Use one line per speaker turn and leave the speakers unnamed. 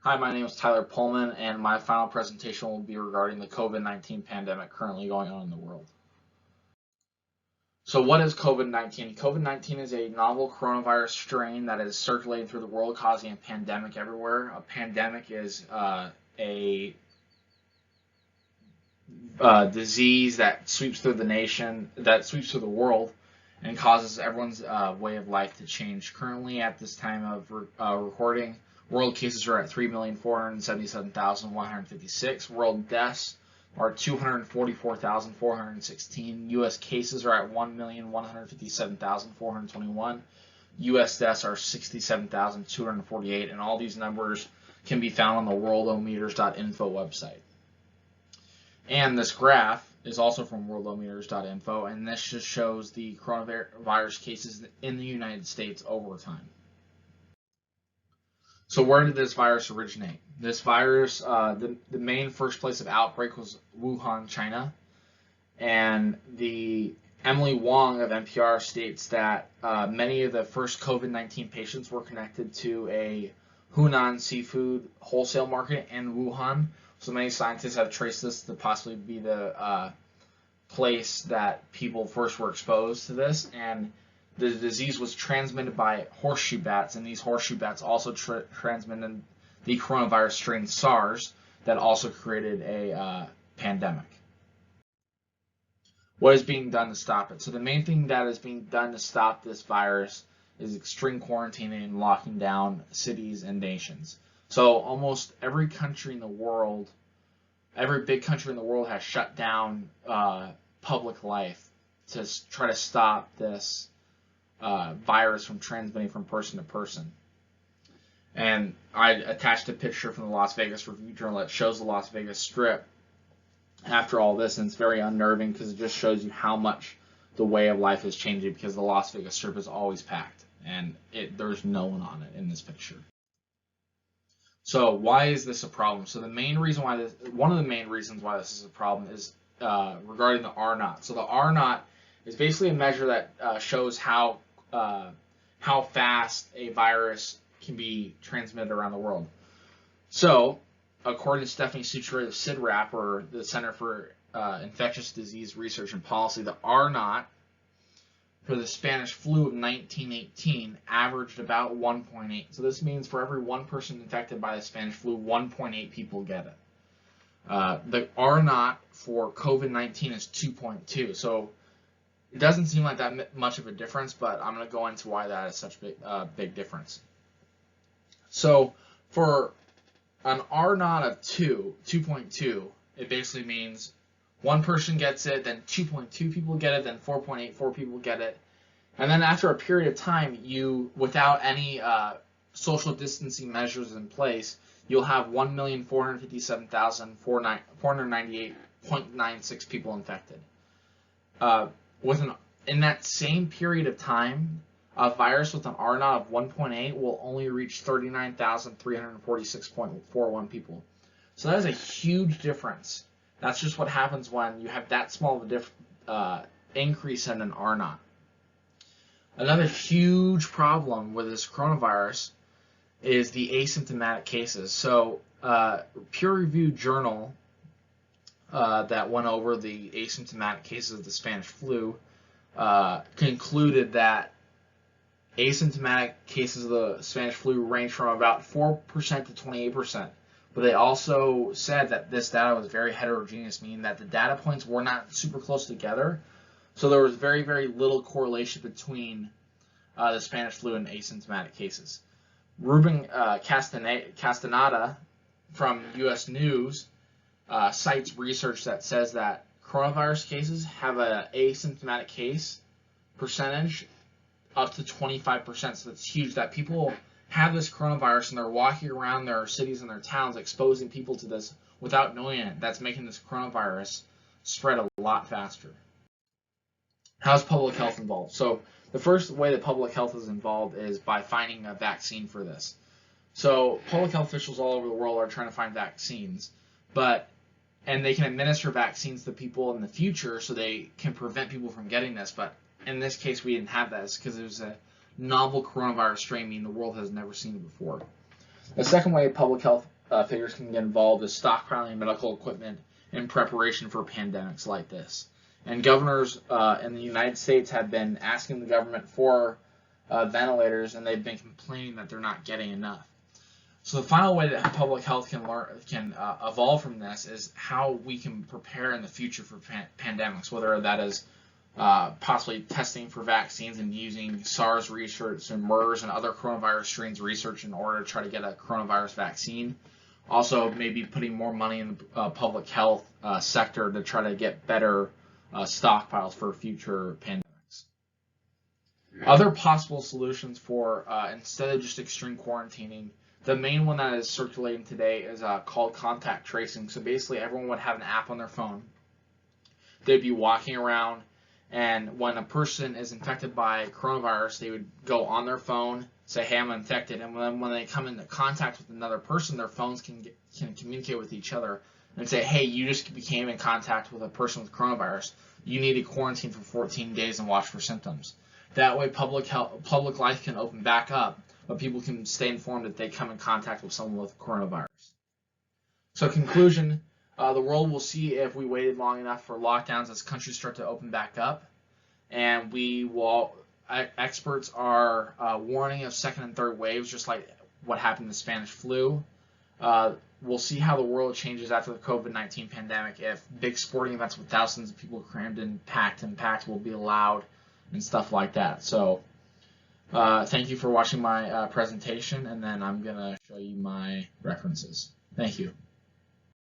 Hi, my name is Tyler Pohlmann, and my final presentation will be regarding the COVID-19 pandemic currently going on in the world. So what is COVID-19? COVID-19 is a novel coronavirus strain that is circulating through the world, causing a pandemic everywhere. A pandemic is a disease that sweeps through the nation, that sweeps through the world, and causes everyone's way of life to change. Currently, at this time of recording, world cases are at 3,477,156. World deaths are 244,416. U.S. cases are at 1,157,421. U.S. deaths are 67,248, and all these numbers can be found on the worldometers.info website. And this graph is also from worldometers.info, and this just shows the coronavirus cases in the United States over time. So where did this virus originate? This virus, the main first place of outbreak was Wuhan, China, and the Emily Wong of NPR states that many of the first COVID-19 patients were connected to a Hunan seafood wholesale market in Wuhan. So many scientists have traced this to possibly be the place that people first were exposed to this, and the disease was transmitted by horseshoe bats, and these horseshoe bats also transmitted the coronavirus strain SARS that also created a pandemic. What is being done to stop it? So the main thing that is being done to stop this virus is extreme quarantining and locking down cities and nations. So almost every country in the world, every big country in the world has shut down public life to try to stop this virus from transmitting from person to person. And I attached a picture from the Las Vegas Review-Journal that shows the Las Vegas Strip after all this, and it's very unnerving because it just shows you how much the way of life is changing, because the Las Vegas Strip is always packed, and there's no one on it in this picture. So why is this a problem? So one of the main reasons why this is a problem is regarding the R0. So the R0 is basically a measure that shows how fast a virus can be transmitted around the world. So, according to Stephanie Suchere of CIDRAP, or the Center for Infectious Disease Research and Policy, the R0 for the Spanish flu of 1918 averaged about 1.8. So this means for every one person infected by the Spanish flu, 1.8 people get it. The R0 for COVID-19 is 2.2. So it doesn't seem like that much of a difference, but I'm going to go into why that is such a big difference. So for an R0 of 2.2, it basically means one person gets it, then 2.2 people get it, then 4.84 people get it. And then after a period of time, without any social distancing measures in place, you'll have 1,457,498.96 people infected. In that same period of time, a virus with an R0 of 1.8 will only reach 39,346.41 people. So that is a huge difference. That's just what happens when you have that small of a increase in an R0. Another huge problem with this coronavirus is the asymptomatic cases. So peer-reviewed journal that went over the asymptomatic cases of the Spanish flu concluded that asymptomatic cases of the Spanish flu range from about 4% to 28%. But they also said that this data was very heterogeneous, meaning that the data points were not super close together. So there was very, very little correlation between the Spanish flu and asymptomatic cases. Ruben Castaneda from U.S. News cites research that says that coronavirus cases have an asymptomatic case percentage up to 25%. So that's huge, that people have this coronavirus and they're walking around their cities and their towns exposing people to this without knowing it. That's making this coronavirus spread a lot faster. How's public health involved? So the first way that public health is involved is by finding a vaccine for this. So public health officials all over the world are trying to find vaccines, and they can administer vaccines to people in the future so they can prevent people from getting this. But in this case, we didn't have that because it was a novel coronavirus strain, meaning the world has never seen it before. The second way public health figures can get involved is stockpiling medical equipment in preparation for pandemics like this. And governors in the United States have been asking the government for ventilators, and they've been complaining that they're not getting enough. So the final way that public health can evolve from this is how we can prepare in the future for pandemics, whether that is possibly testing for vaccines and using SARS research and MERS and other coronavirus strains research in order to try to get a coronavirus vaccine. Also, maybe putting more money in the public health sector to try to get better stockpiles for future pandemics. Other possible solutions for, instead of just extreme quarantining, the main one that is circulating today is called contact tracing. So basically everyone would have an app on their phone. They'd be walking around, and when a person is infected by coronavirus, they would go on their phone, say, hey, I'm infected, and then when they come into contact with another person, their phones can communicate with each other and say, hey, you just became in contact with a person with coronavirus. You need to quarantine for 14 days and watch for symptoms. That way public life can open back up, but people can stay informed that they come in contact with someone with coronavirus. So conclusion, the world will see if we waited long enough for lockdowns as countries start to open back up. And experts are warning of second and third waves, just like what happened in the Spanish flu. We'll see how the world changes after the COVID-19 pandemic, if big sporting events with thousands of people crammed and packed will be allowed and stuff like that. So thank you for watching my presentation, and then I'm going to show you my references. Thank you.